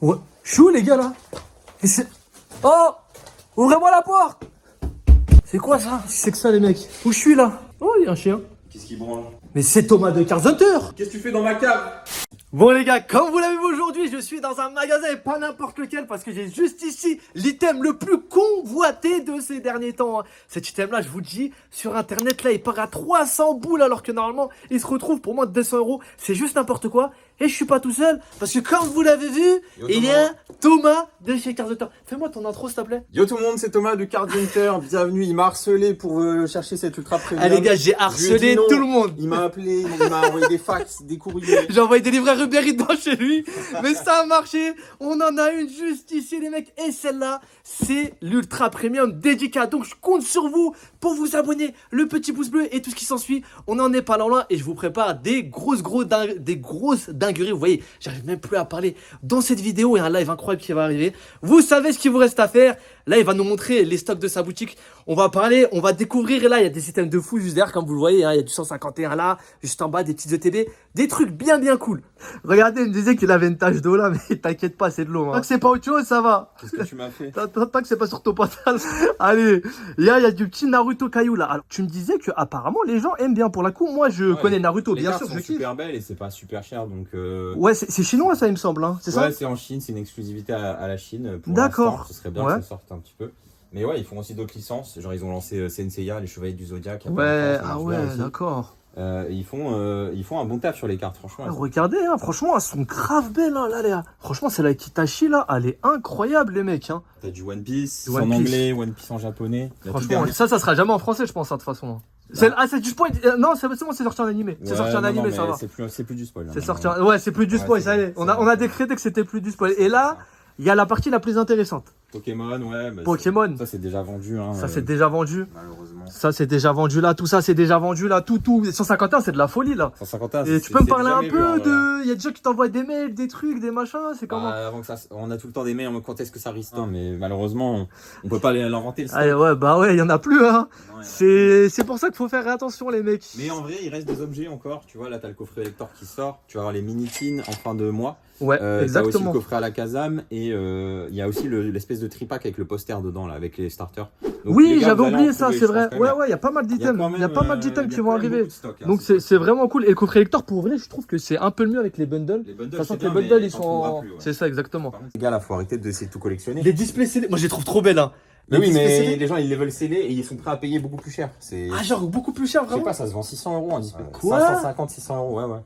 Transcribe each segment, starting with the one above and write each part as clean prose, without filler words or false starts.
Ouais. Je suis où, les gars, là? Oh! Ouvrez-moi la porte! C'est quoi ça? C'est que ça, les mecs? Où je suis, là? Oh, il y a un chien. Qu'est-ce qui branle? Mais c'est Thomas de Cars Hunter! Qu'est-ce que tu fais dans ma cave? Bon les gars, comme vous l'avez vu aujourd'hui, je suis dans un magasin et pas n'importe lequel parce que j'ai juste ici l'item le plus convoité de ces derniers temps. Cet item là, je vous le dis, sur internet là, il part à 300 boules alors que normalement, il se retrouve pour moins de 200 euros. C'est juste n'importe quoi. Et je suis pas tout seul parce que comme vous l'avez vu, il y a Thomas de chez Cars Hunter. Fais-moi ton intro s'il te plaît. Yo tout le monde, c'est Thomas de Cars Hunter. Bienvenue, il m'a harcelé pour chercher cette ultra premium. Ah les gars, j'ai harcelé tout le monde. Il m'a appelé, il m'a envoyé des fax, des courriers. J'ai envoyé des livrets Uber Eats dans chez lui, mais ça a marché. On en a une juste ici, les mecs. Et celle-là, c'est l'ultra premium dédicat. Donc, je compte sur vous pour vous abonner, le petit pouce bleu et tout ce qui s'ensuit. On n'en est pas loin et je vous prépare des grosses dingueries. Vous voyez, j'arrive même plus à parler. Dans cette vidéo, il y a un live incroyable qui va arriver. Vous savez ce qu'il vous reste à faire. Là, il va nous montrer les stocks de sa boutique. On va parler, on va découvrir. Et là, il y a des items de fou juste derrière, comme vous le voyez. Hein, il y a du 151 là, juste en bas, des petites ETB. Des trucs bien cool. Regardez, il me disait qu'il avait une tache d'eau là, mais t'inquiète pas, c'est de l'eau. Hein. Tant que c'est pas autre chose, ça va. Qu'est-ce que tu m'as fait? Tant que c'est pas sur ton pantalon. Allez, il y a du petit Naruto caillou là. Alors, tu me disais que apparemment les gens aiment bien. Pour la coup, moi je connais Naruto, bien sûr. Les cartes sont super belles et c'est pas super cher donc. Ouais, c'est chinois ça, il me semble. Hein. C'est ça? Ouais, c'est en Chine, c'est une exclusivité à la Chine. D'accord. Ce serait bien que ça sorte un petit peu. Mais ouais, ils font aussi d'autres licences. Genre, ils ont lancé Senseiya, les Chevaliers du Zodiac. Ouais, ah ouais, d'accord. Ils font un bon taf sur les cartes, franchement. Ah, regardez, hein, franchement, elles sont grave belles. Hein, là. Franchement, c'est la Kitachi là, elle est incroyable, les mecs. Hein. T'as du One Piece en anglais, One Piece en japonais. Franchement, ça sera jamais en français, je pense, hein, de toute façon. C'est du spoil. Non, c'est bon, c'est sorti en animé. C'est sorti en animé, ça va. C'est plus du spoil. C'est sorti en... Ouais, c'est plus du spoil, ça y est. On a décrété que c'était plus du spoil. Et là, il y a la partie la plus intéressante. Pokémon, ouais. Pokémon. Ça, c'est déjà vendu. Hein, ça, c'est déjà vendu. Malheureusement. Ça, c'est déjà vendu là. Tout ça, c'est déjà vendu là. Tout. 151, c'est de la folie là. 151, et tu peux me parler un peu de. Il y a des gens qui t'envoient des mails, des trucs, des machins. C'est comment avant que ça... On a tout le temps des mails en quand est-ce que ça restore, mais malheureusement, on peut pas l'inventer le stock. Ah, ouais, bah ouais, il y en a plus. Hein. Ouais. C'est pour ça qu'il faut faire attention, les mecs. Mais en vrai, il reste des objets encore. Tu vois, là, t'as le coffret Lector qui sort. Tu vas avoir les mini-tins en fin de mois. Ouais, exactement. T'as aussi le coffret à la Kazam et il y a aussi l'espèce de tripack avec le poster dedans là, avec les starters. Donc, oui, les gars, j'avais oublié ça, c'est vrai. Ouais, il y a pas mal d'items. Il y a pas mal d'items qui vont arriver. Stock, hein, donc c'est vraiment cool. Et le coffret lector, pour vrai, je trouve que c'est un peu le mieux avec les bundles. Les bundles, sachant que les bundles, ils sont. Plus, ouais. C'est ça, exactement. Les gars, là, faut arrêter d'essayer de tout collectionner. Les displays scellés, moi je les trouve trop belles. Hein. Mais oui, mais les gens ils les veulent sceller et ils sont prêts à payer beaucoup plus cher. Ah, genre beaucoup plus cher, vraiment? Je sais pas, ça se vend 600 euros en display. Quoi? 550, 600 euros, ouais.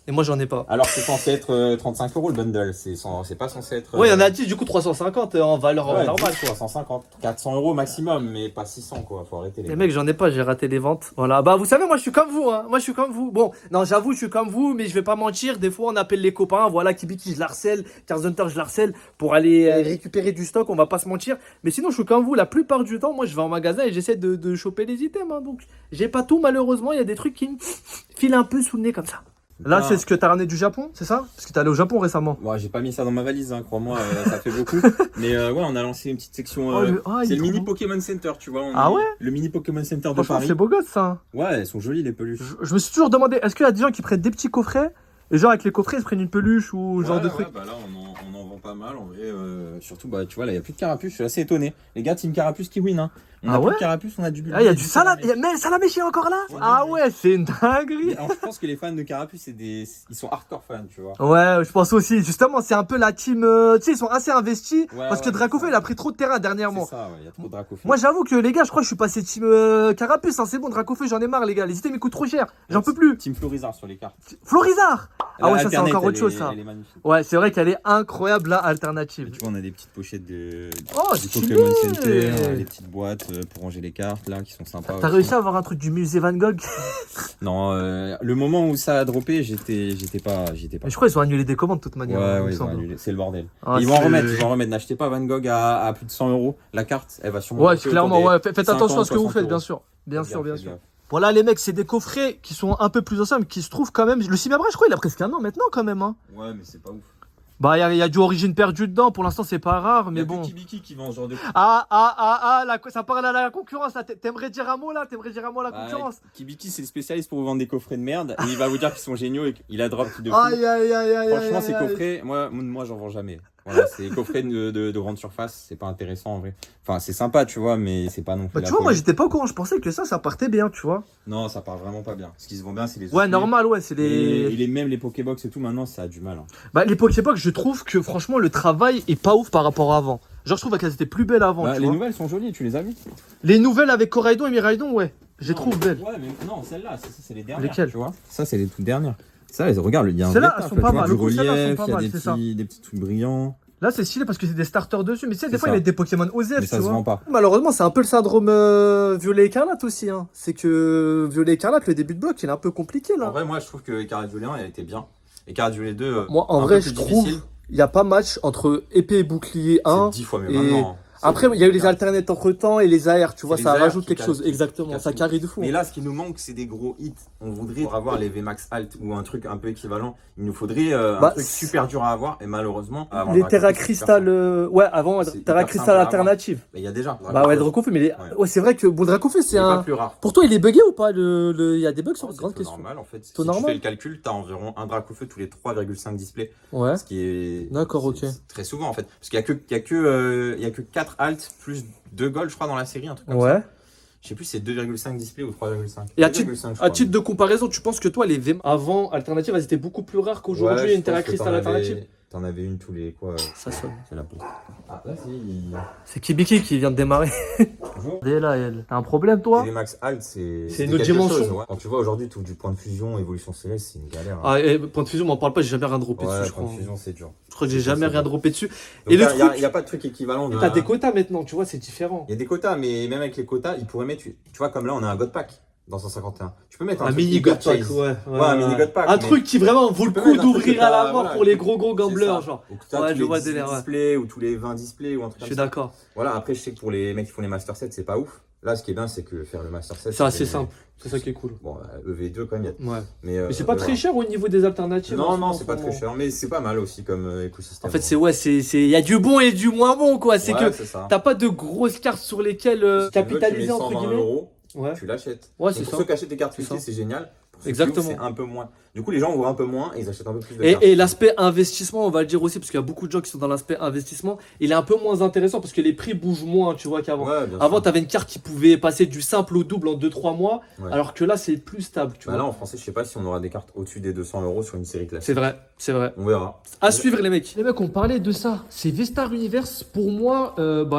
Et moi j'en ai pas. Alors c'est censé être 35 euros le bundle, c'est pas censé être. Ouais, il y en a 10, du coup 350 en valeur normale. 350, 400 euros maximum, mais pas 600 quoi, faut arrêter les mecs, j'en ai pas, j'ai raté les ventes. Voilà, bah vous savez, moi je suis comme vous, hein. Moi je suis comme vous. Bon, non, j'avoue, je suis comme vous, mais je vais pas mentir, des fois on appelle les copains, voilà, Kibiki, je l'harcèle, Cars Hunter, je l'harcèle pour aller récupérer du stock, on va pas se mentir. Mais sinon, je suis comme vous, la plupart du temps, moi je vais en magasin et j'essaie de choper les items, hein. Donc j'ai pas tout, malheureusement, il y a des trucs qui me filent un peu sous le nez comme ça. Là, c'est ce que t'as ramené du Japon, c'est ça? Parce que t'es allé au Japon récemment. Ouais, j'ai pas mis ça dans ma valise, hein, crois-moi, ça fait beaucoup. Mais ouais, on a lancé une petite section. C'est le mini Pokémon Center, tu vois. Le mini Pokémon Center de Paris. C'est beau gosse ça. Ouais, elles sont jolies les peluches. Je me suis toujours demandé, est-ce qu'il y a des gens qui prennent des petits coffrets et genre avec les coffrets ils se prennent une peluche ou genre de trucs? Bah là, on en vend pas mal en vrai. Surtout, bah tu vois, là, il y a plus de carapuce, je suis assez étonné. Les gars, Team Carapuce qui win, hein. On a plus de carapuce, on a du bulbe. Ah, il y a du salam. Mais le salamé est encore là? Ah ouais, c'est une dinguerie. Alors, je pense que les fans de Carapuce, ils sont hardcore fans, tu vois. Ouais, je pense aussi. Justement, c'est un peu la team. Tu sais, ils sont assez investis parce que Dracofeu, il a pris trop de terrain dernièrement. C'est ça, ouais, il y a trop de Dracofeu. Moi, j'avoue que les gars, je crois que je suis passé team Carapuce. Hein, c'est bon, Dracofeu, j'en ai marre, les gars. Les items, ils coûtent trop cher. J'en peux plus. Team Florizard sur les cartes. Florizard. Ah ouais, ça, c'est encore autre chose, ça. Elle est magnifique. Ouais, c'est vrai qu'elle est incroyable, la alternative. Tu vois, on a des petites pochettes du stylé. Pokémon Center, des petites boîtes pour ranger les cartes là qui sont sympas. T'as réussi à avoir un truc du musée Van Gogh? Non, le moment où ça a droppé, j'étais pas. Mais je crois qu'ils ont annulé des commandes de toute manière. Ouais, ils ont annulé. C'est le bordel. Ils vont en remettre. N'achetez pas Van Gogh à plus de 100 euros. La carte, elle va sûrement. Ouais, clairement, ouais. Faites attention à ce que vous faites, bien sûr. Bien sûr. Voilà, les mecs, c'est des coffrets qui sont un peu plus anciens, mais qui se trouvent quand même. Le Cyberbre, je crois, il a presque un an maintenant, quand même. Hein. Ouais, mais c'est pas ouf. Bah, il y a du origine perdue dedans. Pour l'instant, c'est pas rare, mais bon. Il y a Kibiki qui vend ce genre de. Ça parle à la concurrence. Là. T'aimerais dire un mot là? T'aimerais dire un mot à la concurrence? Kibiki, c'est le spécialiste pour vous vendre des coffrets de merde. Et il va vous dire qu'ils sont géniaux et qu'il a drop de fou. Aïe, aïe, aïe, aïe. Franchement, ces coffrets, moi, j'en vends jamais. Voilà, c'est des coffrets de grande surface. C'est pas intéressant en vrai. Enfin, c'est sympa, tu vois, mais c'est pas non plus. Bah, tu vois, moi, j'étais pas au courant. Je pensais que ça partait bien, tu vois. Non, ça part vraiment pas bien. Ce qui se vend bien, c'est les. Ouais, normal, ouais, c'est les. Même les Pokébox et tout, maintenant, ça a du mal. Hein. Bah, les Pokébox, je trouve que franchement, le travail est pas ouf par rapport à avant. Genre, je trouve qu'elles étaient plus belles avant. Les nouvelles sont jolies, tu les as vues? Les nouvelles avec Koraidon et Miraidon, ouais. Je les trouve belles. Ouais, mais non, celles-là, c'est les dernières. Lesquelles? Tu vois? Ça, c'est les toutes dernières. Ça, regarde, il y a un celles-là, elles sont pas mal. Du relief, il y a des petits trucs brillants. Là, c'est stylé parce que c'est des starters dessus. Mais tu sais, des fois, il y a des Pokémon OZF, mais ça se vend pas. Malheureusement, c'est un peu le syndrome Violet Écarlate aussi. Hein. C'est que Violet Écarlate, le début de bloc, il est un peu compliqué là. En vrai, moi, je trouve que Écarlate Violet 1, elle était bien. Écarlate Violet 2. Moi, en vrai, je trouve il n'y a pas match entre épée et bouclier 1. C'est 10 fois mieux maintenant. Après, il y a eu les alternates entre temps et les AR, tu vois, ça rajoute quelque chose. Exactement, ça carry de fou. Mais là, ce qui nous manque, c'est des gros hits. On voudrait avoir les VMAX Alt ou un truc un peu équivalent. Il nous faudrait un truc super dur à avoir et malheureusement. Les Terra Crystal, ouais, avant Terra Crystal alternative. Il y a déjà. Bah ouais, Dracofeu, mais ouais, c'est vrai que bon, Dracofeu, c'est un. Plus rare. Pour toi, il est bugué ou pas Il y a des bugs sur grande question. C'est normal en fait. Si tu fais le calcul, tu as environ un Dracofeu tous les 3,5 displays. Ouais. Ce qui est. D'accord, ok. Très souvent en fait. Parce qu'il y a que 4 Alt plus 2 gold, je crois, dans la série, un truc comme ça. Je sais plus si c'est 2,5 display ou 3,5. Et à titre de comparaison, tu penses que toi, les VM avant alternatives, elles étaient beaucoup plus rares qu'aujourd'hui, une Terra Crystal alternative? T'en avais une tous les quoi? Ça sonne. C'est la poste. Ah, là, c'est Kibiki qui vient de démarrer. Bonjour. Là, elle. T'as un problème, toi? Les Max Alt, c'est une autre dimension. Ouais. Quand tu vois aujourd'hui, tout du point de fusion, évolution céleste, c'est une galère. Hein. Ah, et point de fusion, m'en parle pas, j'ai jamais rien droppé dessus, je crois. Point de fusion, c'est dur. Je crois que j'ai jamais rien droppé dessus. Donc, et le truc, il n'y a pas de truc équivalent. T'as des quotas maintenant, tu vois, c'est différent. Il y a des quotas, mais même avec les quotas, ils pourraient mettre. Tu vois, comme là, on a un God Pack. Dans 151. Tu peux mettre un mini God Pack, ouais, un mini God Pack. Un truc qui vraiment vaut le coup d'ouvrir à la mort pour les gros gamblers, genre. Ouais, je vois des displays ou tous les 20 displays ou un truc comme ça. Je suis d'accord. Voilà, après, je sais que pour les mecs qui font les Master 7, c'est pas ouf. Là, ce qui est bien, c'est que faire le Master 7. C'est assez simple. C'est ça qui est cool. Bon, EV2 quand même. Ouais. Mais c'est pas très cher au niveau des alternatives. Non, c'est pas très cher. Mais c'est pas mal aussi comme écosystème. En fait, il y a du bon et du moins bon, quoi. C'est que t'as pas de grosses cartes sur lesquelles capitaliser, entre guillemets. Ouais. Tu l'achètes. Ouais, c'est ça. Pour ceux qui achètent des cartes limitées, c'est génial. Pour exactement. C'est un peu moins. Du coup, les gens ouvrent un peu moins et ils achètent un peu plus de cartes. Et l'aspect investissement, on va le dire aussi, parce qu'il y a beaucoup de gens qui sont dans l'aspect investissement, il est un peu moins intéressant parce que les prix bougent moins, tu vois, qu'avant. Ouais, avant, tu avais une carte qui pouvait passer du simple au double en 2-3 mois, alors que là, c'est plus stable. Tu vois. Là, en français, je sais pas si on aura des cartes au-dessus des 200 € sur une série classique. C'est vrai. On verra. À suivre, les mecs. Les mecs, on parlait de ça. C'est Vestar Universe, pour moi,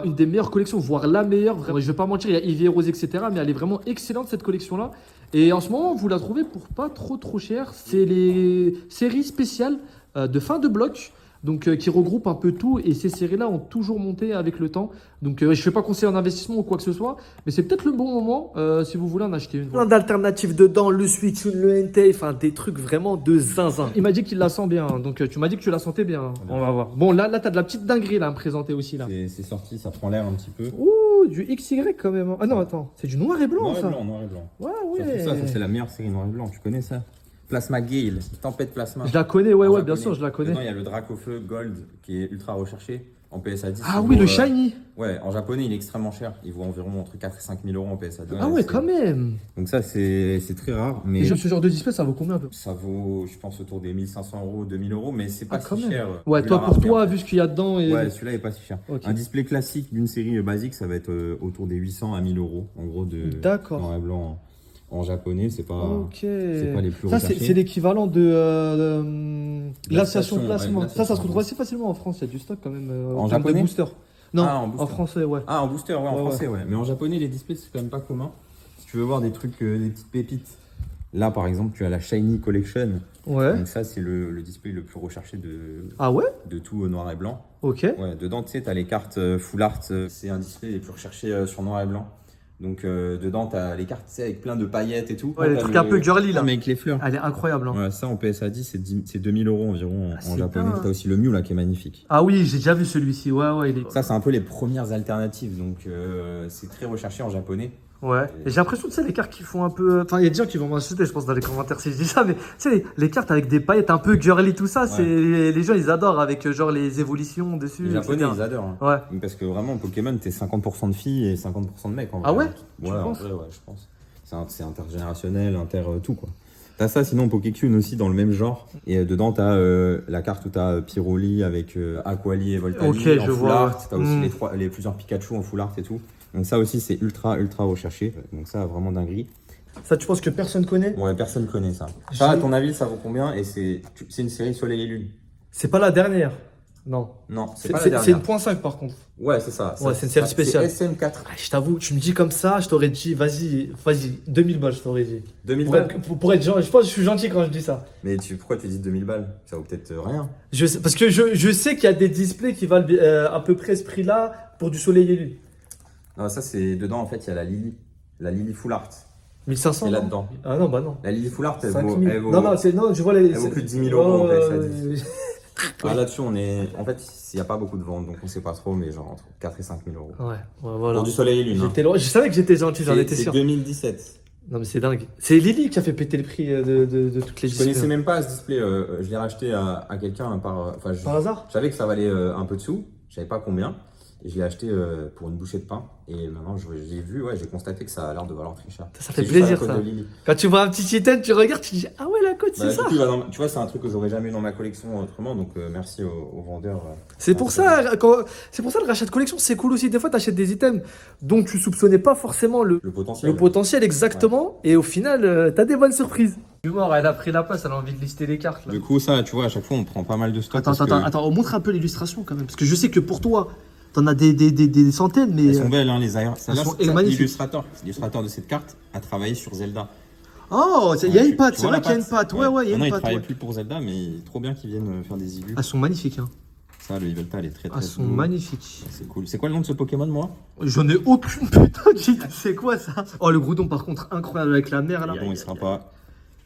une des meilleures collections, voire la meilleure. Vraiment, je vais pas mentir, il y a Ivy Rose, etc. Mais elle est vraiment excellente, cette collection-là. Et en ce moment, vous la trouvez pour pas trop cher. C'est les séries spéciales de fin de bloc, donc qui regroupent un peu tout. Et ces séries-là ont toujours monté avec le temps. Donc je ne fais pas conseiller en investissement ou quoi que ce soit, mais c'est peut-être le bon moment si vous voulez en acheter une. Plein d'alternatives dedans, le Switch, le NT, enfin des trucs vraiment de zinzin. Il m'a dit qu'il la sent bien, donc tu m'as dit que tu la sentais bien. On va voir. Bon, là tu as de la petite dinguerie là à me présenter aussi là. C'est sorti, ça prend l'air un petit peu. Ouh, du XY quand même. Ah non, attends, c'est du noir et blanc ça. Noir et blanc. Ouais. Ça c'est la meilleure série noir et blanc, tu connais ça? Plasma Gale, Tempête Plasma. Je la connais, ouais, bien sûr, je la connais. Maintenant, il y a le Dracofeu Gold qui est ultra recherché en PSA 10. Ah oui, le shiny. Ouais, en japonais, il est extrêmement cher. Il vaut environ entre 4 et 5 000 € en PSA 10. Ah ouais, quand même. Donc ça, c'est très rare. Mais ce genre de display, ça vaut combien un peu? Ça vaut, je pense, autour des 1 500 €, 2 000 €, mais c'est pas si cher. Ouais, toi, pour toi, vu ce qu'il y a dedans. Ouais, celui-là est pas si cher. Okay. Un display classique d'une série basique, ça va être autour des 800 à 1000 €, en gros, de noir et blanc. En japonais, c'est pas les plus recherchés. C'est l'équivalent de glaciation plasma. Ça se retrouve assez facilement en France. Il y a du stock quand même. En japonais, booster. Non, en français, ouais. Ah, en booster, ouais, en français, ouais. Mais en japonais, les displays, c'est quand même pas commun. Si tu veux voir des trucs, des petites pépites. Là, par exemple, tu as la Shiny Collection. Ouais. Donc ça, c'est le display le plus recherché de tout noir et blanc. Ok. Ouais, dedans, tu sais, tu as les cartes Full Art. C'est un display les plus recherchés sur noir et blanc. Donc dedans, tu as les cartes avec plein de paillettes et tout. Ouais, les trucs un peu girly là. Mais avec les fleurs. Elle est incroyable. Hein. Ouais, ça en PSA 10, c'est 2 000 € environ en japonais. Tu as aussi le Mew là qui est magnifique. Ah oui, j'ai déjà vu celui-ci. Ouais, il est... Ça, c'est un peu les premières alternatives. Donc c'est très recherché en japonais. Ouais. Et j'ai l'impression, tu sais, les cartes qui font un peu. Enfin, il y a des gens qui vont m'insulter, je pense, dans les commentaires si je dis ça, mais tu sais, les cartes avec des paillettes un peu girly, tout ça, c'est les gens, ils adorent avec genre les évolutions dessus. Les Japonais, etc. ils adorent. Hein. Ouais. Parce que vraiment, Pokémon, t'es 50% de filles et 50% de mecs. En vrai. Ah ouais? Ouais, je pense. C'est intergénérationnel, tout, quoi. T'as ça, sinon Pokécune aussi dans le même genre. Et dedans, t'as la carte où t'as Pyroli avec Aquali et Voltali Ok, en je full vois. art. T'as aussi les plusieurs Pikachu en full art et tout. Donc ça aussi, c'est ultra recherché. Donc ça, vraiment dinguerie. Ça, tu penses que personne connaît? Ouais, personne connaît ça. Ça, à ton avis, ça vaut combien? Et c'est une série Soleil et Lune. C'est pas la dernière. Non. Non, c'est pas la dernière. C'est une .5 par contre. Ouais, c'est ça. Ouais, c'est une série spéciale. C'est SM4. Ah, je t'avoue, tu me dis comme ça, je t'aurais dit, vas-y, 2000 balles, je t'aurais dit. 2000 balles pour être gentil, je pense que je suis gentil quand je dis ça. Mais pourquoi tu dis 2000 balles? Ça vaut peut-être rien. Parce que je sais qu'il y a des displays qui valent à peu près ce prix-là pour du Soleil et Lune. Non, ça c'est dedans en fait, il y a la Lily Full Art. 1500 Et là-dedans. Ah non, bah non. La Lily Full Art, elle 5000. vaut. Non, je vois les. Elle vaut plus de 10 000 euros en fait, ça dit. Ouais. Là-dessus, en fait, il n'y a pas beaucoup de ventes, donc on sait pas trop, mais genre entre 4 et 5 000 euros. Ouais, voilà. Pour du Soleil et Lune. Je savais que j'étais gentil, j'en étais sûr. C'est 2017. Non, mais c'est dingue. C'est Lily qui a fait péter le prix de toutes les Je connaissais même pas ce display. Je l'ai racheté à quelqu'un par hasard. Je savais que ça valait un peu de sous, je savais pas combien. Et je l'ai acheté pour une bouchée de pain. Et maintenant, j'ai vu, j'ai constaté que ça a l'air de valoir très cher. Ça fait plaisir, ça. Quand tu vois un petit item, tu regardes, tu dis ah ouais, la cote, c'est ça. Tu vois, c'est un truc que j'aurais jamais eu dans ma collection autrement. Donc merci aux vendeurs. C'est pour ça, le rachat de collection, c'est cool aussi. Des fois, tu achètes des items dont tu soupçonnais pas forcément le potentiel. Le potentiel, exactement. Ouais. Et au final, tu as des bonnes surprises. Mort, elle a pris la place, elle a envie de lister les cartes. Là. Du coup, ça, tu vois, à chaque fois, on prend pas mal de stock. Attends, on montre un peu l'illustration quand même. Parce que je sais que pour toi, t'en as des centaines, mais. Elles sont belles, hein, les ailleurs. L'illustrateur de cette carte a travaillé sur Zelda. Oh, il y a une patte, c'est vrai qu'il y a une patte. Ouais, il y a une patte. Il travaille plus pour Zelda, mais trop bien qu'ils viennent faire des illus. Elles sont magnifiques, hein. Ça, le Yveltal, elle est très Elles sont magnifiques. C'est cool. C'est quoi le nom de ce Pokémon, moi? J'en ai aucune putain d'idée. C'est quoi ça? Oh, le Groudon, par contre, incroyable avec la mer là. Bon, il sera pas.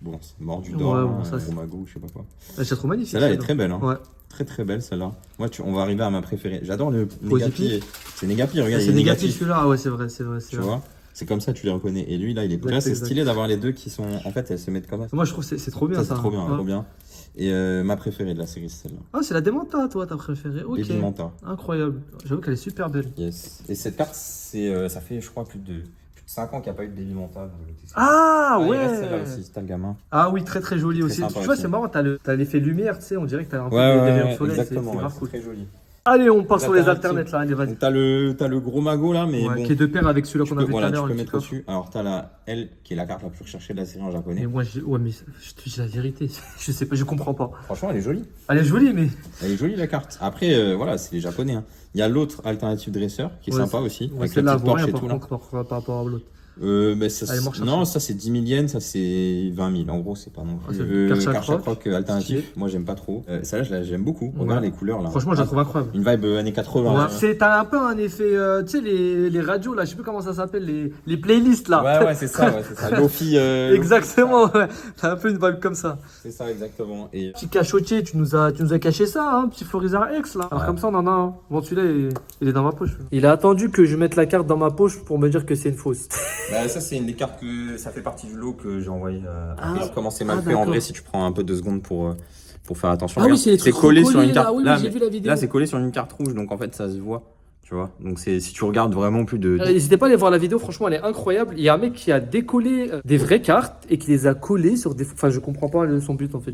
Bon, c'est mort du d'or, Romago, je sais pas quoi. C'est trop magnifique. Celle-là, elle est très belle, hein. Ouais. Très belle celle-là. Moi, on va arriver à ma préférée. J'adore le Négapi. C'est Négapi, regarde. C'est Négapi celui-là, ouais, c'est vrai. Tu vois? C'est comme ça, tu les reconnais. Et lui, là, il est. Là, c'est stylé d'avoir les deux qui sont. En fait, elles se mettent comme ça. Moi, je trouve que c'est trop bien ça. C'est trop bien, trop bien. Et ma préférée de la série, c'est celle-là. Ah, c'est la Démenta, toi, ta préférée. Ok. Démenta. Incroyable. J'avoue qu'elle est super belle. Yes. Et cette carte, ça fait, je crois, plus de 5 ans qu'il n'y a pas eu de Démenta. Ah ouais. Celle-là aussi, c'est le gamin. Ah oui, très joli aussi. Tu vois, c'est marrant, t'as l'effet lumière, tu sais, on dirait que t'as un peu des rayons soleil. Exactement, c'est grave cool. très joli. Allez, on part sur les alternates là, allez, vas-y. T'as le gros mago là, mais bon, qui est de pair avec celui-là qu'on a vu tout à l'heure. Tu peux mettre dessus. Alors t'as la L qui est la carte la plus recherchée de la série en japonais. Mais moi, mais je te dis la vérité, je sais pas, je comprends pas. Franchement, elle est jolie. Elle est jolie, mais. Elle est jolie la carte. Après, voilà, c'est les japonais. Hein. Il y a l'autre alternative dresseur qui est sympa aussi. Avec la petite Porsche et tout là. Par rapport à l'autre. Non, ça c'est 10 000 yens, ça c'est 20 000. En gros, c'est pas non plus. Karchak alternatif, moi j'aime pas trop. Celle-là, j'aime beaucoup. Regarde les couleurs là. Franchement, je la trouve incroyable. Une vibe années 80. Ouais. T'as un peu un effet, tu sais, les radios là, je sais plus comment ça s'appelle, les playlists là. Ouais, c'est ça. Lofi. Exactement, ouais. T'as un peu une vibe comme ça. C'est ça, exactement. Et... Petit cachotier, tu nous as caché ça, hein, petit Florizard X là. Alors comme ça, on en a un. Bon, celui-là, il est dans ma poche. Il a attendu que je mette la carte dans ma poche pour me dire que c'est une fausse. Bah, ça, c'est une des cartes que ça fait partie du lot que j'ai envoyé. Après, comment c'est mal fait en vrai si tu prends un peu 2 secondes pour faire attention. Ah oui, c'est collé sur une carte. Là, j'ai vu la vidéo. Là, c'est collé sur une carte rouge, donc en fait, ça se voit. Tu vois, donc si tu regardes vraiment plus de. N'hésitez pas à aller voir la vidéo, franchement, elle est incroyable. Il y a un mec qui a décollé des vraies cartes et qui les a collées sur des. Enfin, je comprends pas son but en fait.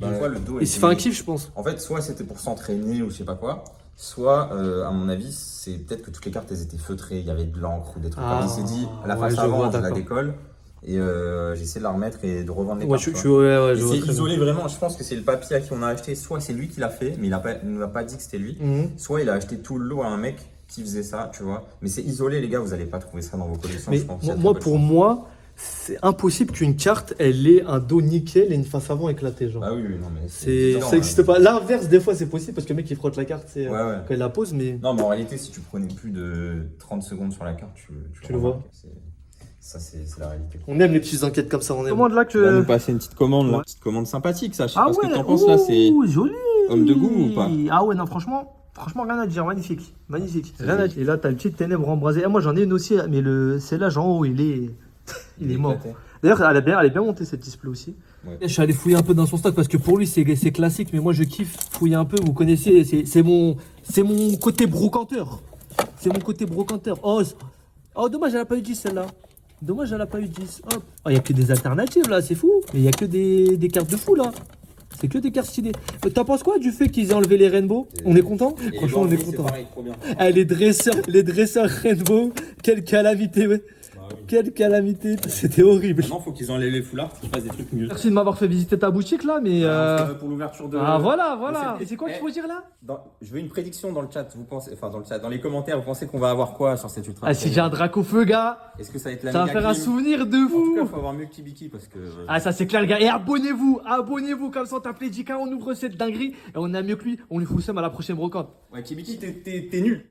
Il se fait un kiff, je pense. En fait, soit c'était pour s'entraîner ou je sais pas quoi. Soit, à mon avis, c'est peut-être que toutes les cartes elles étaient feutrées, il y avait de l'encre ou des trucs comme ça. Il s'est dit, à la face avant, je la décolle et j'essaie de la remettre et de revendre les cartes. C'est isolé vraiment, je pense que c'est le papier à qui on a acheté. Soit c'est lui qui l'a fait, mais il ne nous a pas dit que c'était lui. Soit il a acheté tout le lot à un mec qui faisait ça, tu vois. Mais c'est isolé, les gars, vous n'allez pas trouver ça dans vos collections, je pense. Pour moi, c'est impossible qu'une carte, elle ait un dos nickel et une face avant éclatée, genre. Ah oui, non, mais ça n'existe pas. L'inverse, des fois, c'est possible parce que le mec, il frotte la carte quand il la pose, mais. Non, mais en réalité, si tu prenais plus de 30 secondes sur la carte, tu le vois. Ça, c'est la réalité. On aime les petites enquêtes comme ça, on aime. Là que... On va nous passer une petite commande, là. Une petite commande sympathique, ça. Je sais pas ce que t'en penses, là. C'est joli. Homme de goût ou pas? Ah ouais, non, franchement, rien à dire. Magnifique. Rien à dire. Et là, t'as le petit ténèbre embrasé. Moi, j'en ai une aussi, mais celle-là, genre, il est Il est mort. éclaté. D'ailleurs, elle est bien montée cette display aussi. Ouais. Je suis allé fouiller un peu dans son stock parce que pour lui, c'est classique, mais moi je kiffe fouiller un peu. Vous connaissez, c'est mon côté brocanteur. C'est mon côté brocanteur. Oh, dommage, elle a pas eu 10 celle-là. Dommage, elle a pas eu 10. Hop. Oh, il n'y a que des alternatives là, c'est fou. Mais il n'y a que des cartes de fou là. C'est que des cartes stylées. T'en penses quoi du fait qu'ils aient enlevé les rainbow? On est content? Franchement, on est content. Pareil, trop bien. Eh, les dresseurs rainbow, quelle calamité, ouais. Bah oui. Quelle calamité, c'était horrible. Maintenant, faut qu'ils enlèvent les foulards, qu'ils fassent des trucs mieux. Merci de m'avoir fait visiter ta boutique là, mais. Pour l'ouverture de. Ah voilà. Et c'est quoi qu'il faut dire là? Je veux une prédiction dans le chat. Vous pensez, enfin dans le chat, dans les commentaires, vous pensez qu'on va avoir quoi sur cette ultra? Ah, si j'ai un drac au feu, gars, Est-ce que ça va être la ça va méga faire un clim souvenir de En tout cas, vous. faut avoir mieux que Kibiki parce que. Ah, ça c'est clair, les gars. Et abonnez-vous, comme ça on tape les 10K, on ouvre cette dinguerie. Et on a mieux que lui, on lui fout le seum à la prochaine brocante. Ouais, Kibiki, t'es nul.